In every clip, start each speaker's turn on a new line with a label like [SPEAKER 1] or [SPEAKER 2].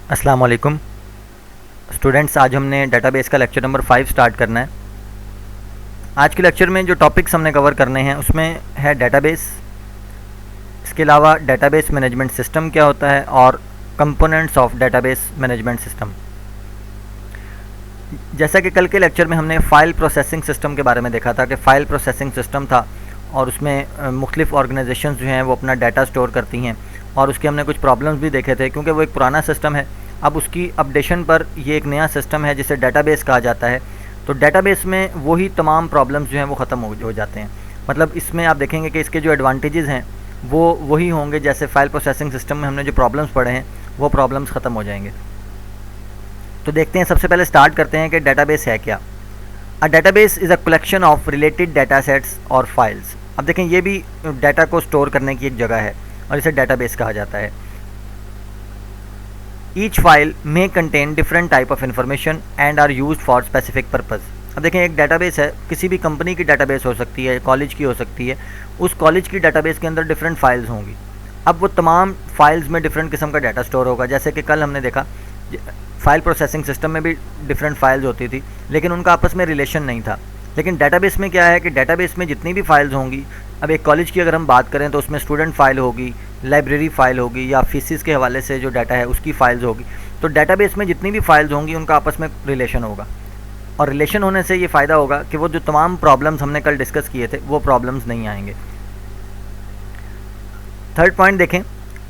[SPEAKER 1] अस्सलाम वालेकुम स्टूडेंट्स। आज हमने डेटाबेस का लेक्चर नंबर 5 स्टार्ट करना है। आज के लेक्चर में जो टॉपिक्स हमने कवर करने हैं उसमें है डेटाबेस, इसके अलावा डेटाबेस मैनेजमेंट सिस्टम क्या होता है और components of database management system. जैसा कि कल के लेक्चर में हमने फ़ाइल प्रोसेसिंग सिस्टम के बारे में देखा था कि फ़ाइल प्रोसेसिंग सिस्टम था और उसमें मुख्तलिफ ऑर्गेनाइजेशंस जो हैं वो अपना डाटा स्टोर करती हैं और उसके हमने कुछ प्रॉब्लम्स भी देखे थे क्योंकि वो एक पुराना सिस्टम है। अब उसकी अपडेशन पर ये एक नया सिस्टम है जिसे डेटाबेस कहा जाता है। तो डेटाबेस में वही तमाम प्रॉब्लम्स जो हैं वो ख़त्म हो जाते हैं। मतलब इसमें आप देखेंगे कि इसके जो एडवांटेजेस हैं वो वही होंगे जैसे फ़ाइल प्रोसेसिंग सिस्टम में हमने जो प्रॉब्लम्स पढ़े हैं वो प्रॉब्लम्स ख़त्म हो जाएंगे। तो देखते हैं, सबसे पहले स्टार्ट करते हैं कि डेटाबेस है क्या। A database is a collection of related data sets और फाइल्स। अब देखें, ये भी डाटा को स्टोर करने की एक जगह है और इसे डेटाबेस कहा जाता है। ईच फाइल मे contain different type of information and are used for specific purpose. अब देखें, एक डेटाबेस है, किसी भी कंपनी की डेटाबेस हो सकती है, कॉलेज की हो सकती है। उस कॉलेज की डेटाबेस के अंदर डिफरेंट फाइल्स होंगी। अब वो तमाम फाइल्स में डिफरेंट किस्म का डाटा स्टोर होगा। जैसे कि कल हमने देखा फ़ाइल प्रोसेसिंग सिस्टम में भी डिफरेंट फाइल्स होती थी लेकिन उनका आपस में रिलेशन नहीं था। लेकिन डेटाबेस में क्या है कि डेटाबेस में जितनी भी फाइल्स होंगी, अब एक कॉलेज की अगर हम बात करें तो उसमें स्टूडेंट फ़ाइल होगी, लाइब्रेरी फ़ाइल होगी या फीसिस के हवाले से जो डाटा है उसकी फ़ाइल्स होगी। तो डेटाबेस में जितनी भी फाइल्स होंगी उनका आपस में रिलेशन होगा और रिलेशन होने से ये फ़ायदा होगा कि वो जो तमाम प्रॉब्लम्स हमने कल डिस्कस किए थे वो प्रॉब्लम्स नहीं आएंगे। थर्ड पॉइंट देखें,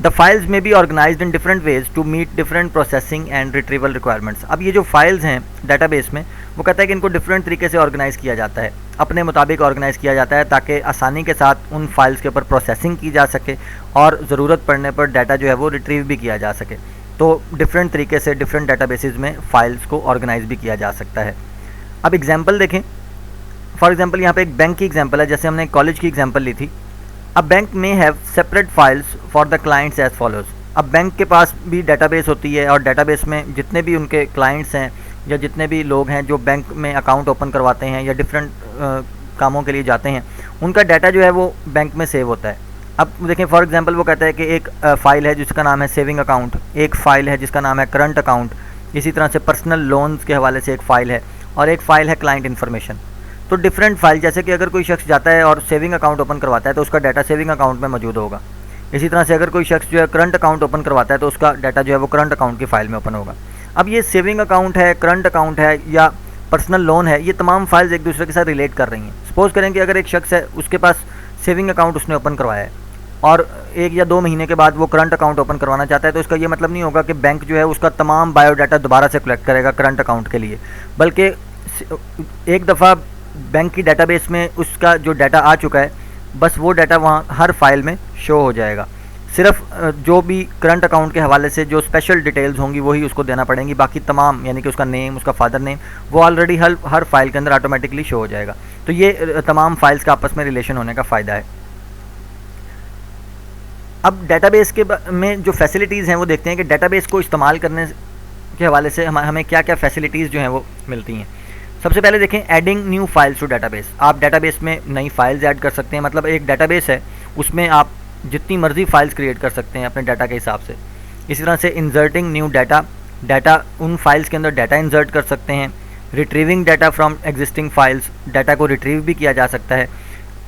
[SPEAKER 1] the files may be organized in different ways to meet different processing and retrieval requirements. अब ये जो फाइल्स हैं डेटाबेस में, वो कहता है कि इनको डिफरेंट तरीके से ऑर्गेनाइज़ किया जाता है, अपने मुताबिक ऑर्गेनाइज़ किया जाता है ताकि आसानी के साथ उन फाइल्स के ऊपर प्रोसेसिंग की जा सके और ज़रूरत पड़ने पर डाटा जो है वो रिट्रीव भी किया जा सके। तो डिफरेंट तरीके से डिफरेंट डेटाबेसेस में फ़ाइल्स को ऑर्गेनाइज़ भी किया जा सकता है। अब एग्जाम्पल देखें, फॉर एग्जाम्पल यहाँ पे एक बैंक की एग्जाम्पल है, जैसे हमने कॉलेज की एग्जाम्पल ली थी। अब बैंक में have separate files for the clients as follows. अब बैंक के पास भी डेटाबेस होती है और डेटाबेस में जितने भी उनके क्लाइंट्स हैं या जितने भी लोग हैं जो बैंक में अकाउंट ओपन करवाते हैं या डिफरेंट कामों के लिए जाते हैं, उनका डाटा जो है वो बैंक में सेव होता है। अब देखें, फॉर एग्जांपल वो कहता है कि एक फ़ाइल है जिसका नाम है सेविंग अकाउंट, एक फ़ाइल है जिसका नाम है करंट अकाउंट, इसी तरह से पर्सनल लोन्स के हवाले से एक फ़ाइल है और एक फ़ाइल है क्लाइंट इन्फॉर्मेशन। तो डिफरेंट फाइल, जैसे कि अगर कोई शख्स जाता है और सेविंग अकाउंट ओपन करवाता है तो उसका डाटा सेविंग अकाउंट में मौजूद होगा। इसी तरह से अगर कोई शख्स जो है करंट अकाउंट ओपन करवाता है तो उसका डाटा जो है वो करंट अकाउंट की फ़ाइल में ओपन होगा। अब ये सेविंग अकाउंट है, करंट अकाउंट है या पर्सनल लोन है, ये तमाम फाइल्स एक दूसरे के साथ रिलेट कर रही हैं। सपोज़ करें कि अगर एक शख्स है, उसके पास सेविंग अकाउंट उसने ओपन करवाया है और 1 या 2 महीने के बाद वो करंट अकाउंट ओपन करवाना चाहता है, तो इसका ये मतलब नहीं होगा कि बैंक जो है उसका तमाम बायोडाटा दोबारा से कलेक्ट करेगा करंट अकाउंट के लिए, बल्कि एक दफ़ा बैंक की डेटाबेस में उसका जो डाटा आ चुका है बस वो डाटा वहाँ हर फाइल में शो हो जाएगा। सिर्फ जो भी करंट अकाउंट के हवाले से जो स्पेशल डिटेल्स होंगी वही उसको देना पड़ेंगी, बाकी तमाम यानी कि उसका नेम, उसका फादर नेम, वो ऑलरेडी हर फाइल के अंदर ऑटोमेटिकली शो हो जाएगा। तो ये तमाम फाइल्स का आपस में रिलेशन होने का फ़ायदा है। अब डेटाबेस के में जो फैसिलिटीज़ हैं वो देखते हैं कि डेटाबेस को इस्तेमाल करने के हवाले से हमें क्या क्या फ़ैसिलिटीज़ जो हैं वो मिलती हैं। सबसे पहले देखें, adding new files to database. आप डेटाबेस में नई फाइल्स ऐड कर सकते हैं। मतलब एक डेटाबेस है, उसमें आप जितनी मर्जी फाइल्स क्रिएट कर सकते हैं अपने डाटा के हिसाब से। इसी तरह से इंसर्टिंग न्यू डाटा उन फाइल्स के अंदर डाटा इंसर्ट कर सकते हैं। Retrieving data from existing files, data को रिट्रीव भी किया जा सकता है।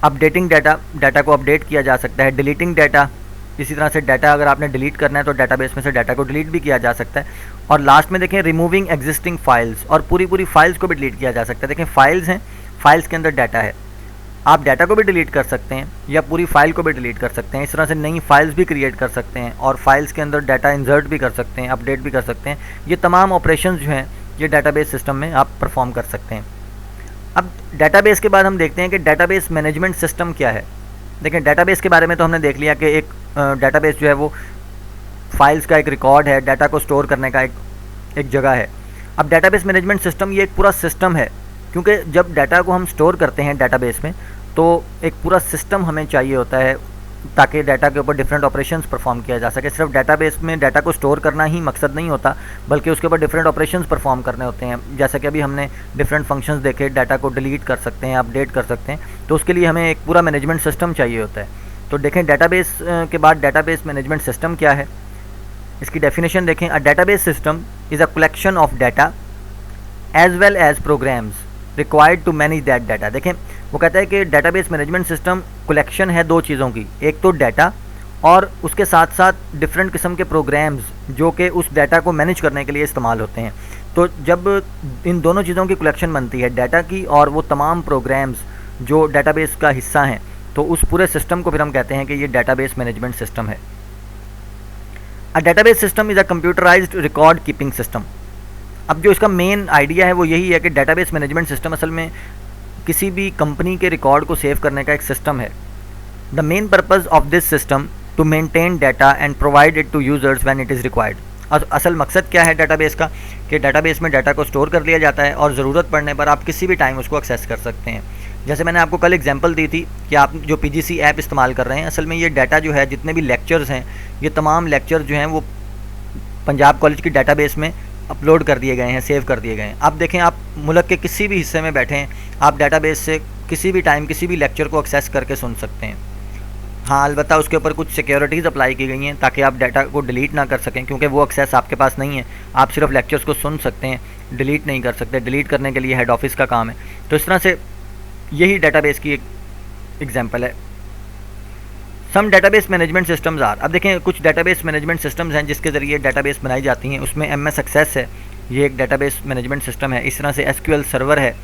[SPEAKER 1] अपडेटिंग डाटा को अपडेट किया जा सकता है। डिलीटिंग डाटा, इसी तरह से डाटा अगर आपने डिलीट करना है तो डेटाबेस में से डाटा को डिलीट भी किया जा सकता है। और लास्ट में देखें, रिमूविंग एग्जिस्टिंग फाइल्स, और पूरी फाइल्स को भी डिलीट किया जा सकता है। देखें, फाइल्स हैं, फाइल्स के अंदर डाटा है, आप डाटा को भी डिलीट कर सकते हैं या पूरी फाइल को भी डिलीट कर सकते हैं। इस तरह से नई फाइल्स भी क्रिएट कर सकते हैं और फाइल्स के अंदर डाटा इंसर्ट भी कर सकते हैं, अपडेट भी कर सकते हैं। ये तमाम ऑपरेशंस जो हैं ये डेटाबेस सिस्टम में आप परफॉर्म कर सकते हैं। अब डेटाबेस के बाद हम देखते हैं कि डेटाबेस मैनेजमेंट सिस्टम क्या है। देखें, डेटाबेस के बारे में तो हमने देख लिया कि एक डेटाबेस जो है वो फाइल्स का एक रिकॉर्ड है, डाटा को स्टोर करने का एक जगह है। अब डेटाबेस मैनेजमेंट सिस्टम ये एक पूरा सिस्टम है, क्योंकि जब डाटा को हम स्टोर करते हैं डेटाबेस में तो एक पूरा सिस्टम हमें चाहिए होता है ताकि डाटा के ऊपर डिफरेंट ऑपरेशंस परफॉर्म किया जा सके। सिर्फ डेटाबेस में डाटा को स्टोर करना ही मकसद नहीं होता, बल्कि उसके ऊपर डिफरेंट ऑपरेशंस परफॉर्म करने होते हैं। जैसा कि अभी हमने डिफरेंट फंक्शंस देखे, डाटा को डिलीट कर सकते हैं, अपडेट कर सकते हैं, तो उसके लिए हमें एक पूरा मैनेजमेंट सिस्टम चाहिए होता है। तो देखें, डेटाबेस के बाद डेटाबेस मैनेजमेंट सिस्टम क्या है। इसकी डेफिनेशन देखें, a database system is a collection of data as well as programs required to manage that data. देखें वो कहता है कि डेटाबेस मैनेजमेंट सिस्टम कलेक्शन है दो चीज़ों की, एक तो डाटा और उसके साथ साथ डिफरेंट किस्म के प्रोग्राम्स जो कि उस डाटा को मैनेज करने के लिए इस्तेमाल होते हैं। तो जब इन दोनों चीज़ों की कलेक्शन बनती है, डाटा की और वो तमाम प्रोग्राम्स जो डाटाबेस का हिस्सा हैं, तो उस पूरे सिस्टम को फिर हम कहते हैं कि ये डाटाबेस मैनेजमेंट सिस्टम है। अ database system is a computerised record keeping system. अब जो इसका मेन आइडिया है वो यही है कि डेटाबेस मैनेजमेंट सिस्टम असल में किसी भी कंपनी के रिकॉर्ड को सेव करने का एक सिस्टम है। The main purpose of this system to maintain data and provide it to users when it is required. और असल मकसद क्या है डाटाबेस का, कि डाटाबेस में डाटा को स्टोर कर लिया जाता है और ज़रूरत पड़ने पर आप किसी भी टाइम उसको एक्सेस कर सकते हैं। जैसे मैंने आपको कल एग्जांपल दी थी कि आप जो पीजीसी ऐप इस्तेमाल कर रहे हैं, असल में ये डाटा जो है, जितने भी लेक्चर्स हैं, ये तमाम लेक्चर जो हैं वो पंजाब कॉलेज की डाटाबेस में अपलोड कर दिए गए हैं, सेव कर दिए गए हैं। आप देखें, आप मुल्क के किसी भी हिस्से में बैठे हैं, आप डाटाबेस से किसी भी टाइम किसी भी लेक्चर को एक्सेस करके सुन सकते हैं। हाँ, अलबत्ता उसके ऊपर कुछ सिक्योरिटीज़ अप्लाई की गई हैं ताकि आप डाटा को डिलीट ना कर सकें, क्योंकि वो एक्सेस आपके पास नहीं है। आप सिर्फ लेक्चर्स को सुन सकते हैं, डिलीट नहीं कर सकते। डिलीट करने के लिए हेड ऑफिस का काम है। तो इस तरह से यही डाटाबेस की एक एग्जांपल है। सम डेटाबेस मैनेजमेंट सिस्टम्स आर, अब देखें कुछ डेटाबेस मैनेजमेंट सिस्टम्स हैं जिसके ज़रिए डेटाबेस बनाई जाती हैं। उसमें MS एक्सेस है, ये एक डेटाबेस मैनेजमेंट सिस्टम है। इस तरह से SQL सर्वर है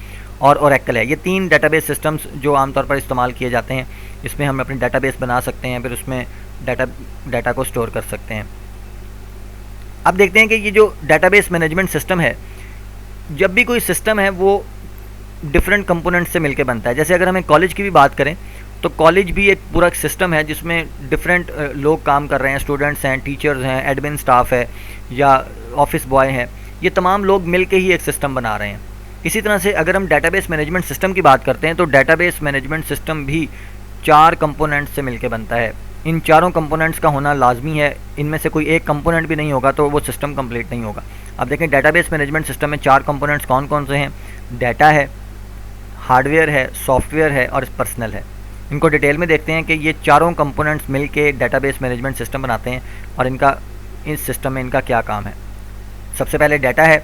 [SPEAKER 1] और ओरेकल है। ये 3 डेटाबेस सिस्टम्स जो आमतौर पर इस्तेमाल किए जाते हैं। इसमें हम अपनी डेटाबेस बना सकते हैं, फिर उसमें डाटा को स्टोर कर सकते हैं। अब देखते हैं कि ये जो डेटाबेस मैनेजमेंट सिस्टम है, जब भी कोई सिस्टम है वो डिफरेंट कंपोनेंट्स से मिलकर बनता है। जैसे अगर हमें कॉलेज की भी बात करें तो कॉलेज भी एक पूरा सिस्टम है जिसमें डिफरेंट लोग काम कर रहे हैं, स्टूडेंट्स हैं, टीचर्स हैं, एडमिन स्टाफ है या ऑफिस बॉय हैं। ये तमाम लोग मिलके ही एक सिस्टम बना रहे हैं। इसी तरह से अगर हम डेटाबेस मैनेजमेंट सिस्टम की बात करते हैं तो डेटाबेस मैनेजमेंट सिस्टम भी 4 कंपोनेंट्स से मिलकर बनता है। इन चारों कंपोनेंट्स का होना लाजमी है। इनमें से कोई एक कंपोनेंट भी नहीं होगा तो वो सिस्टम कंप्लीट नहीं होगा। अब देखें डेटाबेस मैनेजमेंट सिस्टम में 4 कंपोनेंट्स कौन कौन से हैं। डाटा है, हार्डवेयर है, सॉफ्टवेयर है और पर्सनल है। इनको डिटेल में देखते हैं कि ये चारों कंपोनेंट्स मिल के डेटाबेस मैनेजमेंट सिस्टम बनाते हैं और इस सिस्टम में इनका क्या काम है। सबसे पहले डाटा है।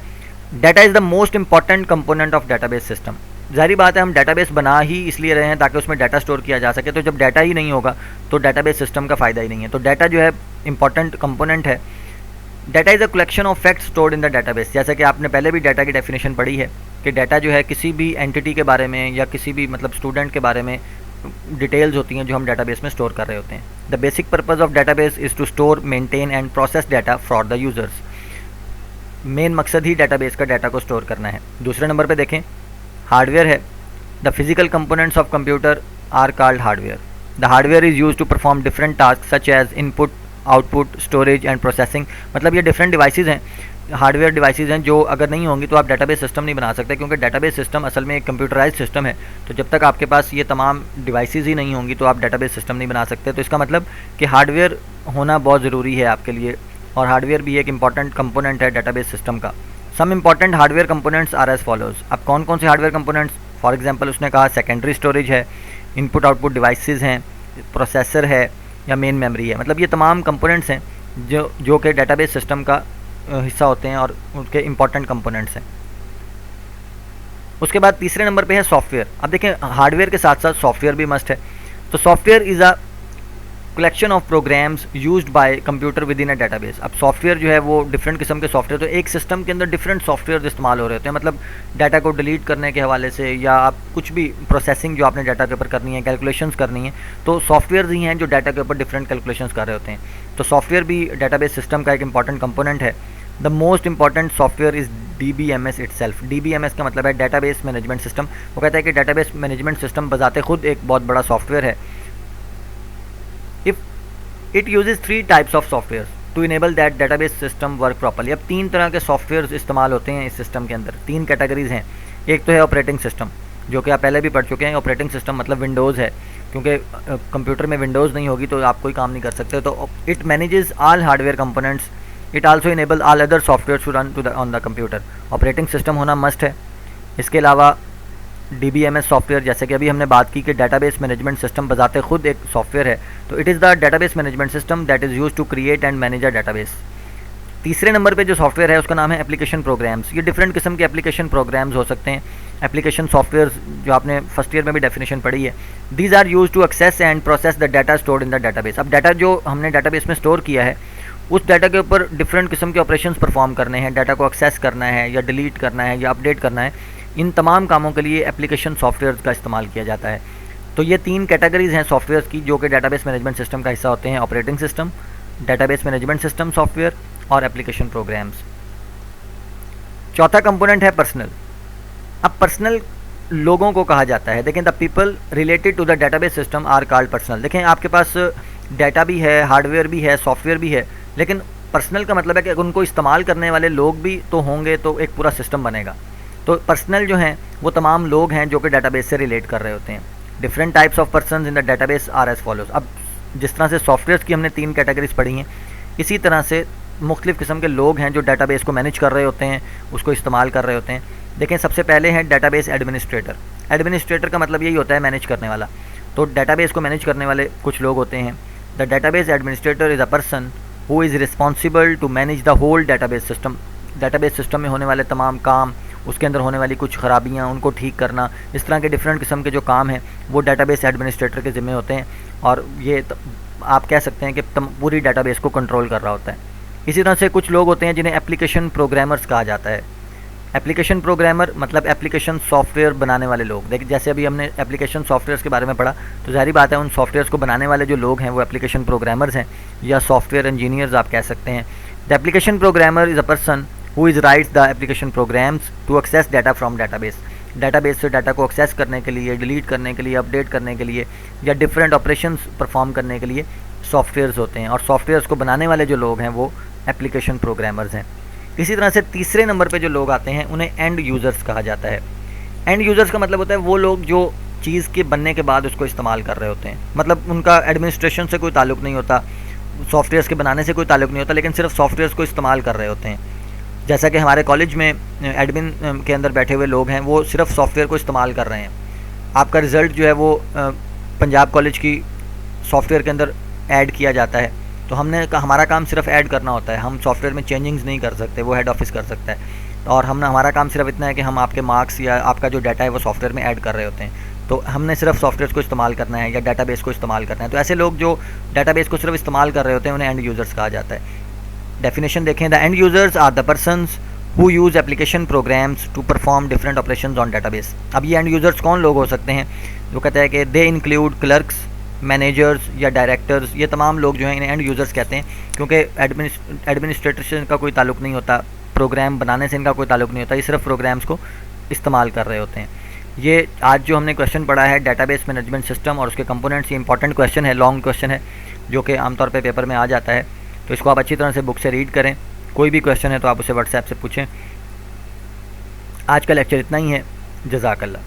[SPEAKER 1] Data is the most important component of database system. ज़ाहिर बात है, हम डेटाबेस बना ही इसलिए रहे हैं ताकि उसमें डाटा स्टोर किया जा सके। तो जब डाटा ही नहीं होगा तो डेटाबेस सिस्टम का फ़ायदा ही नहीं है। तो डाटा जो है इंपॉर्टेंट कंपोनेंट है। Data is a collection of facts stored in the database. जैसे कि आपने पहले भी डाटा की डेफिनेशन पढ़ी है कि डाटा जो है किसी भी एंटिटी के बारे में या किसी भी स्टूडेंट के बारे में डिटेल्स होती हैं जो हम डाटाबेस में स्टोर कर रहे होते हैं। The basic purpose of database is to store, maintain and process data for the users. Main मकसद ही डाटाबेस का डाटा को स्टोर करना है। दूसरे नंबर पे देखें, हार्डवेयर है। The physical components of computer are called hardware. The hardware is use to perform different task such as input, output, storage and processing. मतलब ये डिफरेंट डिवाइसेज हैं, हार्डवेयर डिवाइसेज हैं जो अगर नहीं होंगी तो आप डेटाबेस सिस्टम नहीं बना सकते, क्योंकि डेटाबेस सिस्टम असल में एक कंप्यूटराइज्ड सिस्टम है। तो जब तक आपके पास ये तमाम डिवाइसेज ही नहीं होंगी तो आप डेटाबेस सिस्टम नहीं बना सकते। तो इसका मतलब कि हार्डवेयर होना बहुत ज़रूरी है आपके लिए, और हार्डवेयर भी एक इंपॉर्टेंट कंपोनेंट है डेटाबेस सिस्टम का। Some important hardware components are as follows. अब कौन कौन से हार्डवेयर कंपोनेंट्स, फॉर एग्जांपल उसने कहा सेकेंडरी स्टोरेज है, इनपुट आउटपुट डिवाइसेस हैं, प्रोसेसर है या मेन मेमोरी है। मतलब ये तमाम कंपोनेंट्स हैं जो कि डेटाबेस सिस्टम का हिस्सा होते हैं और उनके इंपॉर्टेंट कंपोनेंट्स हैं। उसके बाद तीसरे नंबर पे है सॉफ्टवेयर। अब देखें, हार्डवेयर के साथ साथ सॉफ्टवेयर भी मस्ट है। तो software is a collection of programs used by computer within a database. अब सॉफ्टवेयर जो है वो डिफरेंट किस्म के सॉफ्टवेयर, तो एक सिस्टम के अंदर डिफरेंट सॉफ्टवेयर इस्तेमाल हो रहे होते हैं। मतलब डाटा को डिलीट करने के हवाले से या आप कुछ भी प्रोसेसिंग जो आपने डाटा के ऊपर करनी है, कैलकुलेशंस करनी है, तो सॉफ्टवेयर ही हैं जो डाटा के ऊपर डिफरेंट कैलकुलेशंस कर रहे होते हैं। तो सॉफ्टवेयर भी डाटाबेस सिस्टम का एक इंपॉर्टेंट कंपोनेंट है। The most important software is DBMS itself. DBMS का मतलब है डेटाबेस मैनेजमेंट सिस्टम। वो कहता है कि डेटाबेस मैनेजमेंट सिस्टम बजाते खुद एक बहुत बड़ा सॉफ्टवेयर है। It uses 3 types of software to enable that database system work properly. अब 3 तरह के सॉफ्टवेयर इस्तेमाल होते हैं इस सिस्टम के अंदर। 3 कैटेगरीज हैं। एक तो है ऑपरेटिंग सिस्टम, जो कि आप पहले भी पढ़ चुके हैं। ऑपरेटिंग सिस्टम मतलब विंडोज़ है, क्योंकि कंप्यूटर में विंडोज़ नहीं होगी तो आप कोई काम नहीं कर सकते। तो it manages all hardware components. It also enable all other software to run on the computer. Operating system होना मस्ट है। इसके अलावा DBMS सॉफ्टवेयर, जैसे कि अभी हमने बात की कि डेटाबेस मैनेजमेंट सिस्टम बजाते खुद एक सॉफ्टवेयर है, तो it is the database management system that is used to create and manage a database. तीसरे नंबर पे जो सॉफ्टवेयर है उसका नाम है एप्लीकेशन प्रोग्राम्स। ये डिफरेंट किस्म के एप्लीकेशन प्रोग्राम्स हो सकते हैं। एप्लीकेशन सॉफ्टवेयर जो आपने फर्स्ट ईयर में भी डेफिनेशन पढ़ी है, these are use to access and process the data stored in the database. अब डाटा जो हमने डाटाबेस में स्टोर किया है उस डाटा के ऊपर डिफरेंट किस्म के ऑपरेशंस परफॉर्म करने हैं, डाटा को एक्सेस करना है या डिलीट करना है या अपडेट करना है, इन तमाम कामों के लिए एप्लीकेशन सॉफ्टवेयर का इस्तेमाल किया जाता है। तो ये 3 कैटेगरीज हैं सॉफ्टवेयर की जो कि डाटाबेस मैनेजमेंट सिस्टम का हिस्सा होते हैं, operating system, database management system software और एप्लीकेशन प्रोग्राम्स। चौथा कंपोनेंट है पर्सनल। अब पर्सनल लोगों को कहा जाता है। देखें, the people related to the database system are called personnel. देखें, आपके पास डाटा भी है, हार्डवेयर भी है, सॉफ्टवेयर भी है, लेकिन पर्सनल का मतलब है कि अगर उनको इस्तेमाल करने वाले लोग भी तो होंगे तो एक पूरा सिस्टम बनेगा। तो पर्सनल जो हैं वो तमाम लोग हैं जो कि डाटाबेस से रिलेट कर रहे होते हैं। Different types of persons in the database are as follows. अब जिस तरह से सॉफ्टवेयर की हमने 3 कैटेगरीज पढ़ी हैं, इसी तरह से मुख्तलिफ़ किस्म के लोग हैं जो डाटाबेस को मैनेज कर रहे होते हैं, उसको इस्तेमाल कर रहे होते हैं। देखें, सबसे पहले है डाटाबेस एडमिनिस्ट्रेटर। एडमिनिस्ट्रेटर का मतलब यही होता है मैनेज करने वाला। तो डाटाबेस को मैनेज करने वाले कुछ लोग होते हैं। The database administrator is a person who is responsible to manage the whole database system. Database system में होने वाले तमाम काम, उसके अंदर होने वाली कुछ खराबियाँ, उनको ठीक करना, इस तरह के डिफरेंट किस्म के जो काम हैं वो डाटाबेस एडमिनिस्ट्रेटर के ज़िम्मे होते हैं। और ये आप कह सकते हैं कि पूरी डाटाबेस को कंट्रोल कर रहा होता है। इसी तरह से कुछ लोग होते हैं जिन्हें एप्लीकेशन प्रोग्रामर्स कहा जाता है। एप्लीकेशन प्रोग्रामर मतलब एप्लीकेशन सॉफ्टवेयर बनाने वाले लोग। देखिए, जैसे अभी हमने एप्लीकेशन सॉफ्टवेयर्स के बारे में पढ़ा, तो ज़ाहिर बात है उन सॉफ्टवेयर्स को बनाने वाले जो लोग हैं वो एप्लीकेशन प्रोग्रामर्स हैं या सॉफ्टवेयर इंजीनियर्स आप कह सकते हैं। The application programmer is a person who is writes the application programs to access data from database. Database से डाटा को एक्सेस करने के लिए, डिलीट करने के लिए, अपडेट करने के लिए या डिफरेंट ऑपरेशंस परफॉर्म करने के लिए सॉफ्टवेयर्स होते हैं। और सॉफ्टवेयर्स को बनाने वाले जो लोग हैं वो एप्लीकेशन प्रोग्रामर्स हैं। इसी तरह से तीसरे नंबर पे जो लोग आते हैं उन्हें एंड यूज़र्स कहा जाता है। एंड यूज़र्स का मतलब होता है वो लोग जो चीज़ के बनने के बाद उसको इस्तेमाल कर रहे होते हैं। मतलब उनका एडमिनिस्ट्रेशन से कोई ताल्लुक़ नहीं होता, सॉफ्टवेयर्स के बनाने से कोई ताल्लुक़ नहीं होता, लेकिन सिर्फ सॉफ्टवेयर्स को इस्तेमाल कर रहे होते हैं। जैसा कि हमारे कॉलेज में एडमिन के अंदर बैठे हुए लोग हैं वो सिर्फ सॉफ्टवेयर को इस्तेमाल कर रहे हैं। आपका रिज़ल्ट जो है वो पंजाब कॉलेज की सॉफ्टवेयर के अंदर ऐड किया जाता है, तो हमने हमारा काम सिर्फ ऐड करना होता है। हम सॉफ्टवेयर में चेंजिंग्स नहीं कर सकते, वो हेड ऑफिस कर सकता है। और हमारा काम सिर्फ इतना है कि हम आपके मार्क्स या आपका जो डाटा है वो सॉफ्टवेयर में ऐड कर रहे होते हैं। तो हमने सिर्फ सॉफ्टवेयर को इस्तेमाल करना है या डाटाबेस को इस्तेमाल करना है। तो ऐसे लोग जो डाटाबेस को सिर्फ इस्तेमाल कर रहे होते हैं उन्हें एंड यूज़र्स कहा जाता है। डेफिनेशन देखें, the end users are the persons who use application programs to perform different operations on database. अब ये एंड यूज़र्स कौन लोग हो सकते हैं? वो कहते हैं कि दे इंक्लूड क्लर्क्स, मैनेजर्स या डायरेक्टर्स। ये तमाम लोग जो हैं इन्हें एंड यूज़र्स कहते हैं क्योंकि एडमिनिस्ट्रेटर से इनका कोई ताल्लुक़ नहीं होता, प्रोग्राम बनाने से इनका कोई ताल्लुक़ नहीं होता, ये सिर्फ प्रोग्राम्स को इस्तेमाल कर रहे होते हैं। ये आज जो हमने क्वेश्चन पढ़ा है डाटाबेस मैनेजमेंट सिस्टम और उसके कंपोनेंट्स, ये इंपॉर्टेंट क्वेश्चन है, लॉन्ग क्वेश्चन है जो कि आमतौर पे पेपर में आ जाता है। तो इसको आप अच्छी तरह से बुक से रीड करें। कोई भी क्वेश्चन है तो आप उसे व्हाट्सएप से पूछें। आज का लेक्चर इतना ही है। जज़ाकल्लाह।